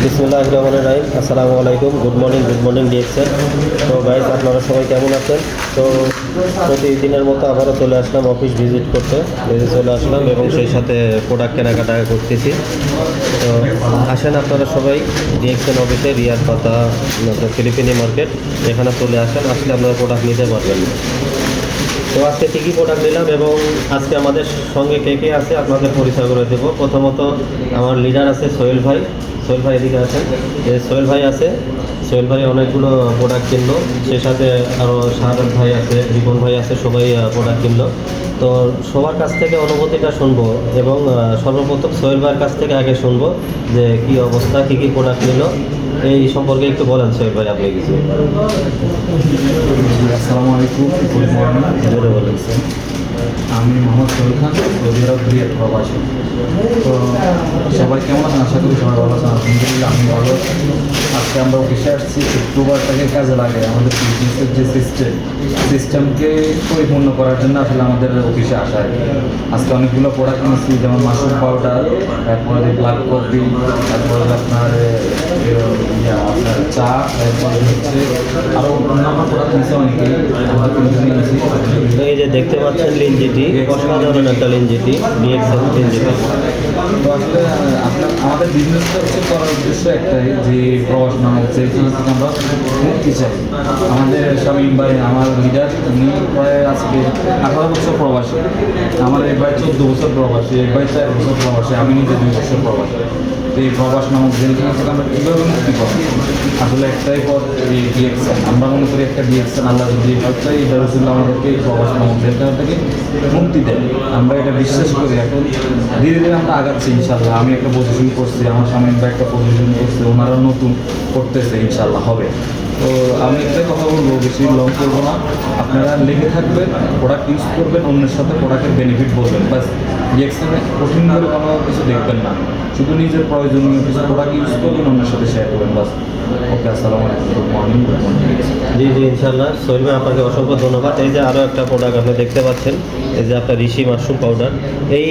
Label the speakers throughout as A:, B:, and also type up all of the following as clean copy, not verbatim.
A: বিসমিল্লাহির রহমানির রহিম। আসসালামু আলাইকুম, গুড মর্নিং ডিএক্সএল। তো গাইজ, আপনারা সবাই কেমন আছেন? তো প্রতিদিনের মতো আবারও চলে আসলাম অফিস ভিজিট করতে, চলে আসলাম এবং সেই সাথে প্রোডাক্ট কেনাকাটা করতেছি। তো আসেন আপনারা সবাই ডিএক্সএল অফিসে, রিয়াদ পাতা ফিলিপিনি মার্কেট, এখানে চলে আসেন। আসলে আপনারা প্রোডাক্ট নিতে পারবেন। তো আজকে কী কী প্রোডাক্ট নিলাম এবং আজকে আমাদের সঙ্গে কে কে আছে আপনাদের পরিচয় করে দেবো। প্রথমত আমার লিডার আছে সোহেল ভাই। সোহেল ভাই এদিকে আছেন। যে সোহেল ভাই আছে, সোহেল ভাই অনেকগুলো প্রোডাক্ট কিনলো, সেই সাথে আরও শাহাদ ভাই আছে, রিপন ভাই আছে, সবাই প্রোডাক্ট কিনলো। তো সবার কাছ থেকে অনুভূতিটা শুনবো এবং সর্বপ্রথম সোহেল ভাইয়ের কাছ থেকে আগে শুনবো যে কী অবস্থা, কী কী প্রোডাক্ট নিল এই সম্পর্কে একটু বলেন সোহেল ভাই, আপনি কিছু।
B: আসসালামু আলাইকুম, গুড মর্নিং।
A: জোরে বলেন।
B: আমি মোহাম্মদ সোহেল খান, সৌদি আরব রিয়াদ প্রবাসী। তো সবাই কেমন আছেন? আশা করি সবাই ভালো আছেন। আলহামদুলিল্লাহ আমি ভালো আছি। আজকে আমরা অফিসে আসছি শুক্রবারটাকে কাজে লাগে আমাদের বিজনেসের যে সিস্টেমকে পরিপূর্ণ করার জন্য আসলে আমাদের অফিসে আসা আর কি। আজকে অনেকগুলো প্রোডাক্ট নিয়েছি, যেমন মাশরুম পাউডার, তারপরে ব্ল্যাক কফি, তারপরে আপনার আপনার চা, তারপরে হচ্ছে আরও অন্যান্য প্রোডাক্ট নিয়েছে অনেকেই, আমরা কিন্তু নিয়েছি।
A: তো এই যে দেখতে পাচ্ছেন লিনজিটি, অসাধারণ একটা লিনজিটি, ডিএক্সএল লিনজিটি।
B: তো আসলে আমাদের বিজনেসটা হচ্ছে করার উদ্দেশ্য একটাই, যে প্রবাস নামক যে জিনিস থেকে আমরা মুক্তি চাই। আমাদের শামীম ভাই, আমার লিডার, উনি প্রায় আজকে 18 বছর প্রবাসী। আমার এক ভাই 14 বছর প্রবাসী, এক ভাই 4 বছর প্রবাসী, আমি নিজে 2 বছর প্রবাসী। তো এই প্রবাস নামক জেলখানা থেকে আমরা কীভাবে মুক্তি পাবো? আসলে একটাই পথ, এই ডিএক্সএন। আমরা মনে করি একটা ডিএক্সএন, আল্লাহ যদি এই পথটাই এটা রসুল আমাদেরকে এই প্রবাস নামক জেলখানা থেকে মুক্তি দেয়, আমরা এটা বিশ্বাস করি। এখন ধীরে ধীরে আমরা আগাচ্ছি ইনশাল্লাহ। আমি একটা পজিশন করছি, আমার সামনে একটা পজিশন করছে, ওনারা নতুন করতেছে, ইনশাল্লাহ হবে। তো আমি একটাই কথা বলবো, বেশি লং করবো না। আপনারা লেগে থাকবেন, প্রোডাক্ট ইউজ করবেন, অন্যের সাথে প্রোডাক্টের বেনিফিট বলবেন, বাস। ডিএক্সএনে কঠিন করে কোনো কিছু দেখবেন না, শুধু নিজের প্রয়োজনীয় কিছু প্রোডাক্ট ইউজ করবেন, অন্যের সাথে শেয়ার করবেন, বাস। ওকে, আসসালামু আলাইকুম, গুড মর্নিং।
A: জি ইনশাল্লাহ। সোহেল ভাই, আপনাকে অসংখ্য ধন্যবাদ। এই যে আরও একটা প্রোডাক্ট আপনি দেখতে পাচ্ছেন, এই যে আপনার ঋষি মাশরুম পাউডার। এই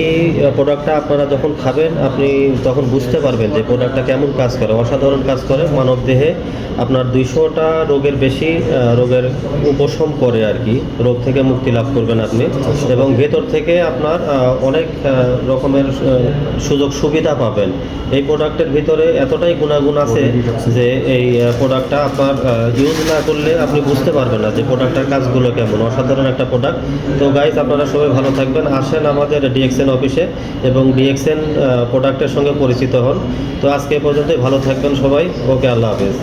A: প্রোডাক্টটা আপনারা যখন খাবেন আপনি তখন বুঝতে পারবেন যে প্রোডাক্টটা কেমন কাজ করে। অসাধারণ কাজ করে, মানব দেহে আপনার 200টা রোগের বেশি রোগের উপশম করে আর কি। রোগ থেকে মুক্তি লাভ করবেন আপনি এবং ভেতর থেকে আপনার অনেক রকমের সুযোগ সুবিধা পাবেন। এই প্রোডাক্টের ভিতরে এতটাই গুণাগুণ আছে যে এই প্রোডাক্টটা আপনার ইউজ না করলে আপনি বুঝতে পারবেন না যে প্রোডাক্টটার কাজগুলো কেমন। অসাধারণ একটা প্রোডাক্ট। তো গাইজ, আপনারা সবাই ভালো থাকবেন, আসেন আমাদের ডিএক্সএন অফিসে এবং ডিএক্সএন প্রোডাক্টের সঙ্গে পরিচিত হন। তো আজকে পর্যন্তই, ভালো থাকবেন সবাই। ওকে, আল্লাহ হাফেজ।